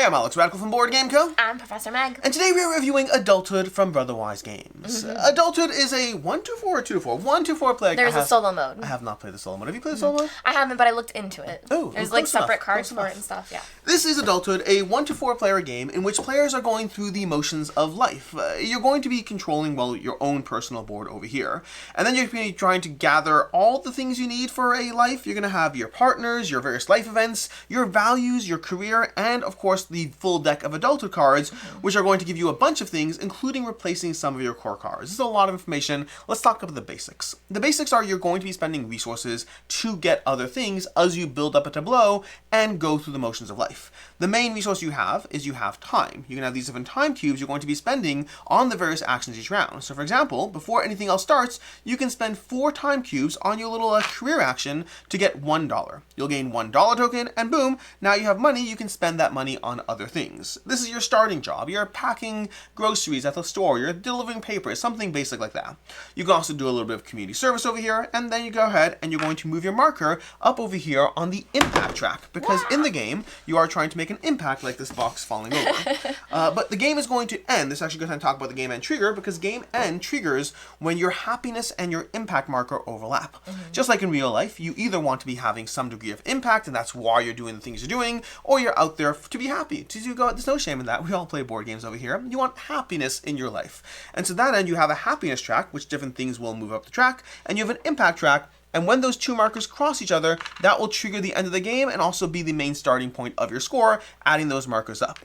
I'm Alex Radical from Board Game Co. I'm Professor Meg. And today we're reviewing Adulthood from Brotherwise Games. Adulthood is a 1-4 or 2-4? 1-4 player. There's a solo mode. I have not played the solo mode. Have you played the solo mode? I haven't, but I looked into it. Oh, there's close separate enough, cards close for enough. it and stuff, yeah. This is Adulthood, a 1-4 player game in which players are going through the motions of life. You're going to be controlling, your own personal board over here. And then you're going to be trying to gather all the things you need for a life. You're going to have your partners, your various life events, your values, your career, and of course the full deck of Adulthood cards, which are going to give you a bunch of things, including replacing some of your core cards. This is a lot of information. Let's talk about the basics. The basics are you're going to be spending resources to get other things as you build up a tableau and go through the motions of life. The main resource you have is you have time. You can have these different time cubes you're going to be spending on the various actions each round. So for example, before anything else starts, you can spend 4 time cubes on your little career action to get $1. You'll gain $1 token and boom, now you have money, you can spend that money on other things. This is your starting job. You're packing groceries at the store, you're delivering papers, something basic like that. You can also do a little bit of community service over here, and then you go ahead and you're going to move your marker up over here on the impact track, because in the game, you are trying to make an impact like this box falling over. But the game is going to end. This is actually going to talk about the game end trigger, because game end triggers when your happiness and your impact marker overlap. Just like in real life, you either want to be having some degree of impact, and that's why you're doing the things you're doing, or you're out there to be happy. There's no shame in that. We all play board games over here. You want happiness in your life. And to that end, you have a happiness track, which different things will move up the track, and you have an impact track. And when those two markers cross each other, that will trigger the end of the game and also be the main starting point of your score, adding those markers up.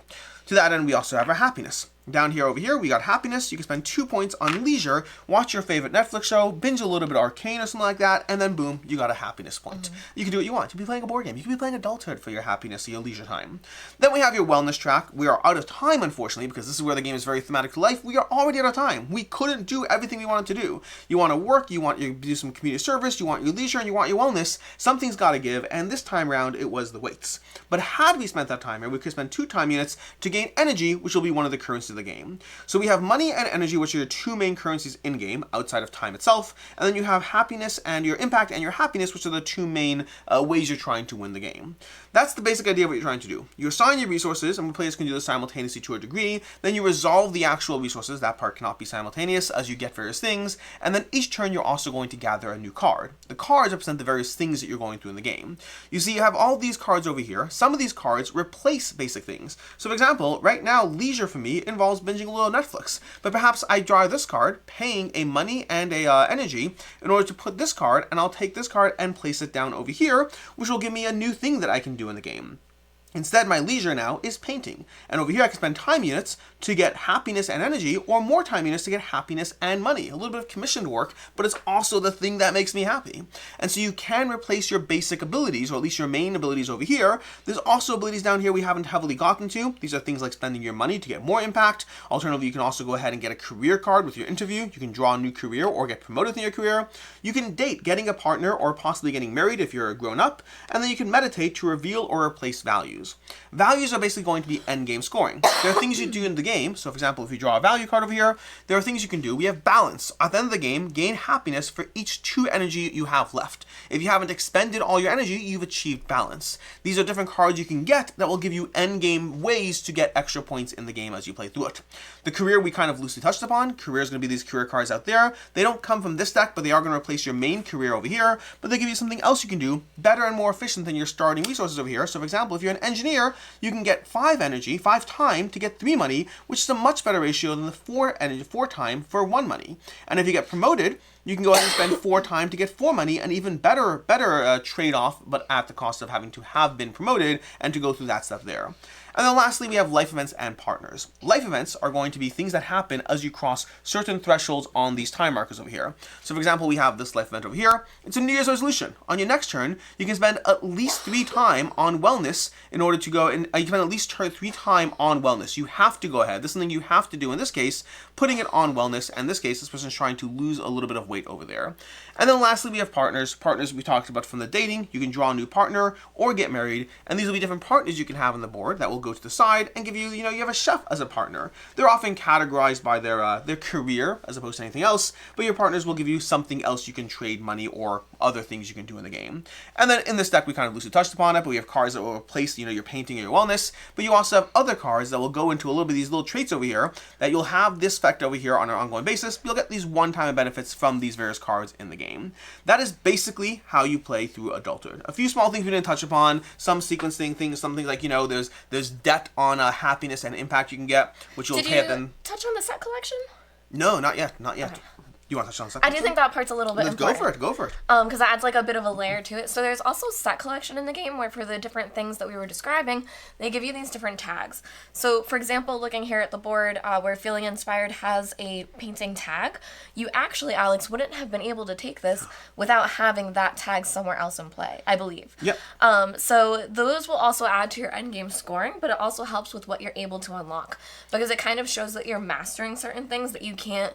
To that end, we also have our happiness. Down here over here, we got happiness. You can spend 2 points on leisure, watch your favorite Netflix show, binge a little bit of Arcane or something like that, and then boom, you got a happiness point. You can do what you want. You can be playing a board game. You can be playing Adulthood for your happiness or your leisure time. Then we have your wellness track. We are out of time, unfortunately, because this is where the game is very thematic to life. We are already out of time. We couldn't do everything we wanted to do. You want to work, you want to do some community service, you want your leisure, and you want your wellness. Something's got to give, and this time around, it was the weights. But had we spent that time here, we could spend 2 time units to gain energy, which will be one of the currencies of the game. So we have money and energy, which are your 2 main currencies in-game, outside of time itself. And then you have happiness and your impact and your happiness, which are the 2 main ways you're trying to win the game. That's the basic idea of what you're trying to do. You assign your resources, and players can do this simultaneously to a degree. Then you resolve the actual resources. That part cannot be simultaneous as you get various things. And then each turn, you're also going to gather a new card. The cards represent the various things that you're going through in the game. You see, you have all these cards over here. Some of these cards replace basic things. So for example, right now, leisure for me involves binging a little Netflix. But perhaps I draw this card, paying a money and a energy in order to put this card, and I'll take this card and place it down over here, which will give me a new thing that I can do in the game. Instead, my leisure now is painting. And over here, I can spend time units to get happiness and energy, or more time units to get happiness and money. A little bit of commissioned work, but it's also the thing that makes me happy. And so you can replace your basic abilities, or at least your main abilities over here. There's also abilities down here we haven't heavily gotten to. These are things like spending your money to get more impact. Alternatively, you can also go ahead and get a career card with your interview. You can draw a new career or get promoted in your career. You can date, getting a partner, or possibly getting married if you're a grown-up. And then you can meditate to reveal or replace values. Values are basically going to be endgame scoring. There are things you do in the game. So for example, if you draw a value card over here, there are things you can do. We have balance. At the end of the game, gain happiness for each 2 energy you have left. If you haven't expended all your energy, you've achieved balance. These are different cards you can get that will give you endgame ways to get extra points in the game as you play through it. The career we kind of loosely touched upon. Career is going to be these career cards out there. They don't come from this deck, but they are going to replace your main career over here. But they give you something else you can do better and more efficient than your starting resources over here. So for example, if you're an engineer, you can get 5 energy, 5 time to get 3 money, which is a much better ratio than the 4 energy, 4 time for 1 money. And if you get promoted, you can go ahead and spend 4 time to get 4 money, an even better trade-off, but at the cost of having to have been promoted and to go through that stuff there. And then lastly, we have life events and partners. Life events are going to be things that happen as you cross certain thresholds on these time markers over here. So for example, we have this life event over here. It's a New Year's resolution. On your next turn, you can spend at least 3 time on wellness in order to go, and you can spend at least 3 time on wellness. You have to go ahead. This is something you have to do in this case, putting it on wellness. In this case, this person's trying to lose a little bit of weight over there. And then lastly, we have partners. Partners we talked about from the dating. You can draw a new partner or get married. And these will be different partners you can have on the board that will go to the side and give you, you have a chef as a partner. They're often categorized by their career as opposed to anything else, but your partners will give you something else you can trade money or other things you can do in the game. And then in this deck, we kind of loosely touched upon it, but we have cards that will replace, your painting or your wellness, but you also have other cards that will go into a little bit of these little traits over here that you'll have this effect over here on an ongoing basis. You'll get these one-time benefits from these various cards in the game. That is basically how you play through Adulthood. A few small things we didn't touch upon, some sequencing things, something like, there's debt on happiness and impact you can get, which you'll pay at then. Did you touch on the set collection? No, not yet. Okay. You want to touch on something? I do think that part's a little bit important. Go for it. Because that adds like a bit of a layer to it. So there's also set collection in the game where for the different things that we were describing, they give you these different tags. So for example, looking here at the board where Feeling Inspired has a painting tag, you actually, Alex, wouldn't have been able to take this without having that tag somewhere else in play, I believe. Yep. So those will also add to your endgame scoring, but it also helps with what you're able to unlock because it kind of shows that you're mastering certain things that you can't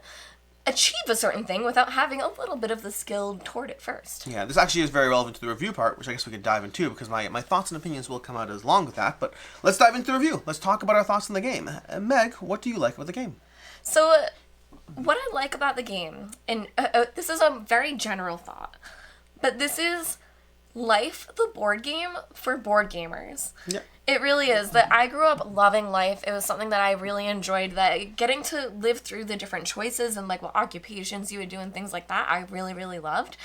achieve a certain thing without having a little bit of the skill toward it first. Yeah, this actually is very relevant to the review part, which I guess we could dive into because my thoughts and opinions will come out as long with that. But let's dive into the review. Let's talk about our thoughts on the game. Meg, what do you like about the game? So, what I like about the game, and this is a very general thought, but this is Life, the board game for board gamers. Yeah. It really is. That I grew up loving Life. It was something that I really enjoyed. That getting to live through the different choices and like what occupations you would do and things like that, I really, really loved.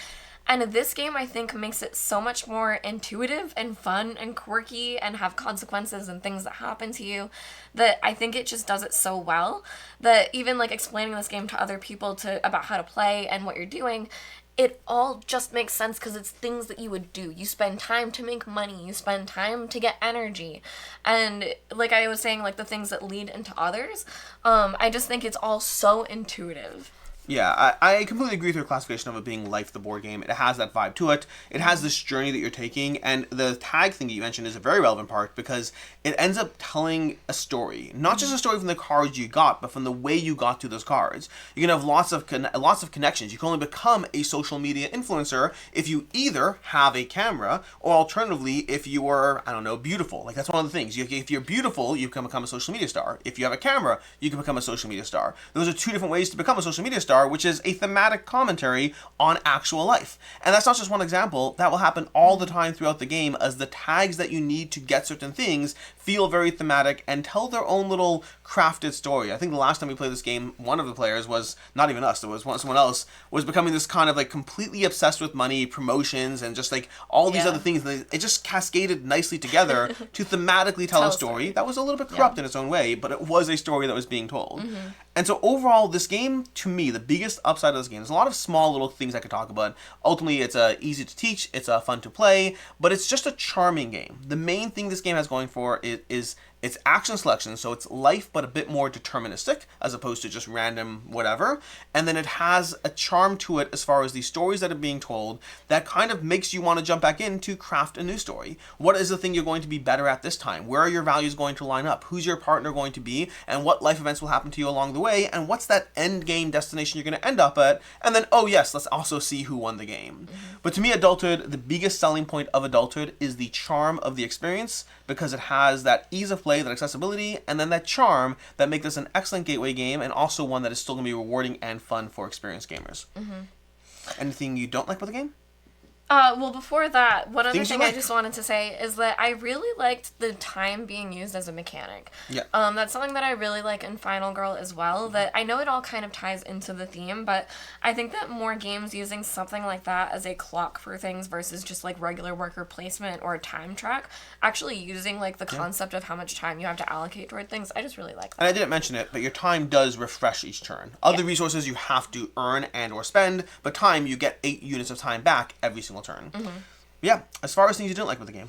And this game, I think, makes it so much more intuitive and fun and quirky and have consequences and things that happen to you that I think it just does it so well that even like explaining this game to other people about how to play and what you're doing, it all just makes sense because it's things that you would do. You spend time to make money. You spend time to get energy. And like I was saying, like the things that lead into others, I just think it's all so intuitive. Yeah, I completely agree with your classification of it being Life, the board game. It has that vibe to it. It has this journey that you're taking, and the tag thing that you mentioned is a very relevant part because it ends up telling a story. Not just a story from the cards you got, but from the way you got to those cards. You can have lots of connections. You can only become a social media influencer if you either have a camera, or alternatively, if you are, beautiful. Like, that's one of the things. If you're beautiful, you can become a social media star. If you have a camera, you can become a social media star. Those are two different ways to become a social media star, which is a thematic commentary on actual life. And that's not just one example. That will happen all the time throughout the game as the tags that you need to get certain things feel very thematic and tell their own little crafted story. I think the last time we played this game, one of the players was, not even us, it was someone else, was becoming this kind of like completely obsessed with money, promotions, and just like all these other things. It just cascaded nicely together to thematically tell a story that was a little bit corrupt in its own way, but it was a story that was being told. And so overall, this game, to me, the biggest upside of this game, there's a lot of small little things I could talk about. Ultimately, it's easy to teach, it's fun to play, but it's just a charming game. The main thing this game has going for it is it's action selection, so it's life but a bit more deterministic as opposed to just random whatever. And then it has a charm to it as far as the stories that are being told that kind of makes you want to jump back in to craft a new story. What is the thing you're going to be better at this time? Where are your values going to line up? Who's your partner going to be? And what life events will happen to you along the way? And what's that end game destination you're going to end up at? And then, oh yes, let's also see who won the game. But to me, Adulthood, the biggest selling point of Adulthood is the charm of the experience because it has that ease of play, that accessibility, and then that charm that make this an excellent gateway game and also one that is still going to be rewarding and fun for experienced gamers. Anything you don't like about the game? Well, before that, one other Things you thing I like. just wanted to say is that I really liked the time being used as a mechanic. Yeah. That's something that I really like in Final Girl as well, that I know it all kind of ties into the theme, but I think that more games using something like that as a clock for things versus just like regular worker placement or a time track, actually using like the concept of how much time you have to allocate toward things, I just really like that. And I didn't mention it, but your time does refresh each turn. Other resources you have to earn and or spend, but time, you get 8 units of time back every single turn. Yeah, as far as things you didn't like with the game.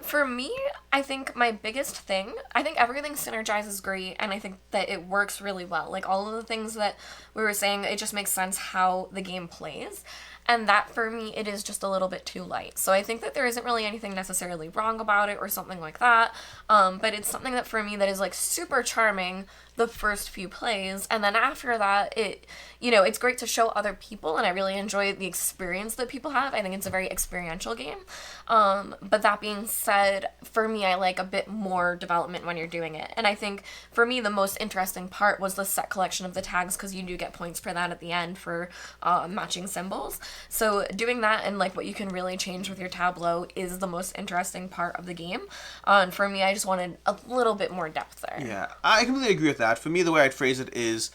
For me, I think my biggest thing, I think everything synergizes great, and I think that it works really well. Like, all of the things that we were saying, it just makes sense how the game plays. And that, for me, it is just a little bit too light. So I think that there isn't really anything necessarily wrong about it or something like that. But it's something that, for me, that is, like, super charming the first few plays. And then after that, it's great to show other people, and I really enjoy the experience that people have. I think it's a very experiential game. But that being said, for me, I like a bit more development when you're doing it. And I think, for me, the most interesting part was the set collection of the tags, because you do get points for that at the end for matching symbols. So doing that and like what you can really change with your tableau is the most interesting part of the game. And for me, I just wanted a little bit more depth there. Yeah, I completely agree with that. For me, the way I'd phrase it is,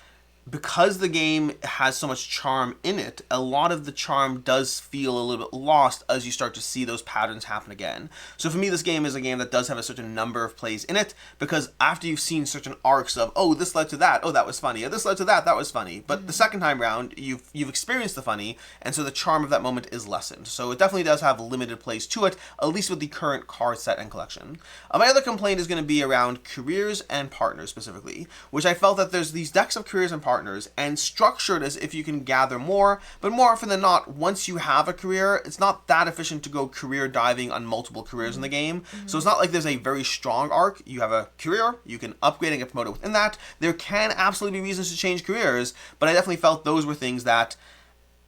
because the game has so much charm in it, a lot of the charm does feel a little bit lost as you start to see those patterns happen again. So for me, this game is a game that does have a certain number of plays in it, because after you've seen certain arcs of, oh, this led to that, oh, that was funny, oh, this led to that, that was funny. But the second time round, you've experienced the funny, and so the charm of that moment is lessened. So it definitely does have limited plays to it, at least with the current card set and collection. My other complaint is going to be around careers and partners specifically, which I felt that there's these decks of careers and partners and structured as if you can gather more, but more often than not, once you have a career, it's not that efficient to go career diving on multiple careers in the game. So it's not like there's a very strong arc. You have a career, you can upgrade and get promoted within that. There can absolutely be reasons to change careers, but I definitely felt those were things that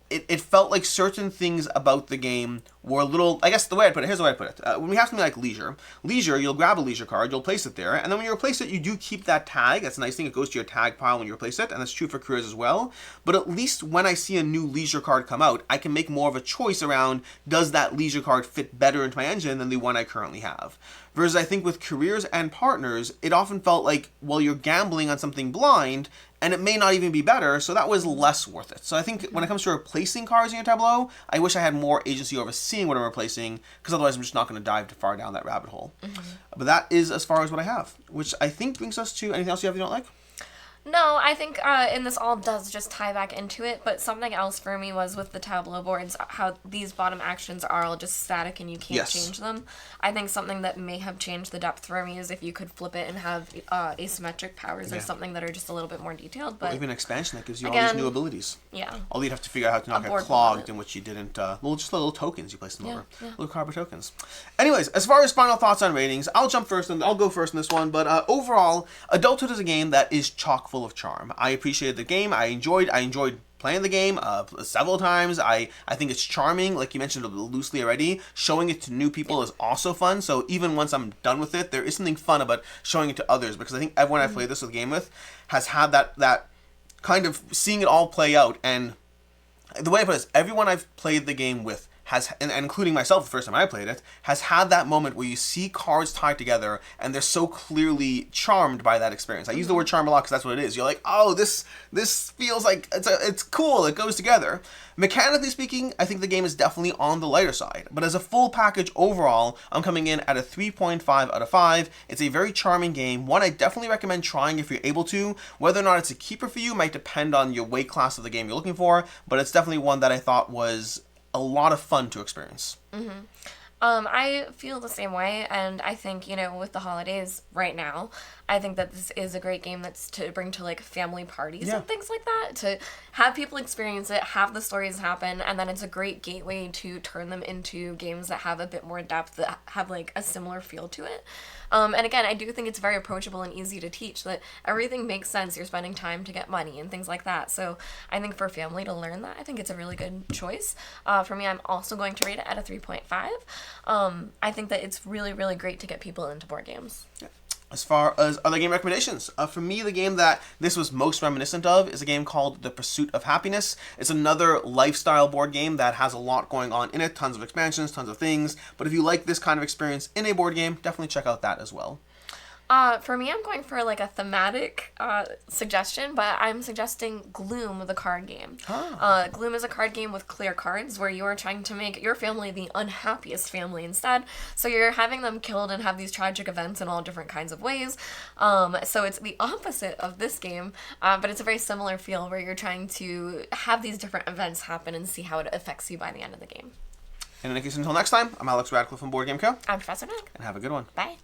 it felt like certain things about the game were a little, I guess the way I put it, here's the way I put it. When we have something like Leisure, you'll grab a Leisure card, you'll place it there, and then when you replace it, you do keep that tag. That's a nice thing. It goes to your tag pile when you replace it, and that's true for careers as well. But at least when I see a new Leisure card come out, I can make more of a choice around, does that Leisure card fit better into my engine than the one I currently have? Versus I think with careers and partners, it often felt like, well, you're gambling on something blind, and it may not even be better, so that was less worth it. So I think when it comes to replacing cards in your tableau, I wish I had more agency over seeing what I'm replacing, because otherwise I'm just not going to dive too far down that rabbit hole. But that is as far as what I have, which I think brings us to anything else you have you don't like? No, I think, and this all does just tie back into it, but something else for me was with the tableau boards, how these bottom actions are all just static and you can't change them. I think something that may have changed the depth for me is if you could flip it and have asymmetric powers or something that are just a little bit more detailed. But or even an expansion that gives you all these new abilities. Yeah. All you'd have to figure out how to not get clogged, in which you didn't, just little tokens, you place them over. Little carbon tokens. Anyways, as far as final thoughts on ratings, I'll jump first and I'll go first in this one, but overall, Adulthood is a game that is chock full of charm. I appreciated the game. I enjoyed playing the game several times. I think it's charming, like you mentioned loosely already. Showing it to new people is also fun, so even once I'm done with it, there is something fun about showing it to others, because I think everyone I've played this with game with has had that kind of seeing it all play out. And the way I put it is, everyone I've played the game with has, and including myself the first time I played it, has had that moment where you see cards tied together and they're so clearly charmed by that experience. I use the word charm a lot because that's what it is. You're like, oh, this feels like it's cool, it goes together. Mechanically speaking, I think the game is definitely on the lighter side, but as a full package overall, I'm coming in at a 3.5 out of 5. It's a very charming game, one I definitely recommend trying if you're able to. Whether or not it's a keeper for you might depend on your weight class of the game you're looking for, but it's definitely one that I thought was a lot of fun to experience. I feel the same way, and I think, with the holidays right now, I think that this is a great game that's to bring to, like, family parties and things like that, to have people experience it, have the stories happen, and then it's a great gateway to turn them into games that have a bit more depth, that have, like, a similar feel to it. And again, I do think it's very approachable and easy to teach, that everything makes sense. You're spending time to get money and things like that. So I think for family to learn that, I think it's a really good choice. For me, I'm also going to rate it at a 3.5. I think that it's really, really great to get people into board games. Yeah. As far as other game recommendations, for me, the game that this was most reminiscent of is a game called The Pursuit of Happiness. It's another lifestyle board game that has a lot going on in it, tons of expansions, tons of things. But if you like this kind of experience in a board game, definitely check out that as well. For me, I'm going for like a thematic suggestion, but I'm suggesting Gloom, the card game. Gloom is a card game with clear cards where you are trying to make your family the unhappiest family instead. So you're having them killed and have these tragic events in all different kinds of ways. So it's the opposite of this game, but it's a very similar feel where you're trying to have these different events happen and see how it affects you by the end of the game. And in any case, until next time, I'm Alex Radcliffe from Board Game Co. I'm Professor Nick. And have a good one. Bye.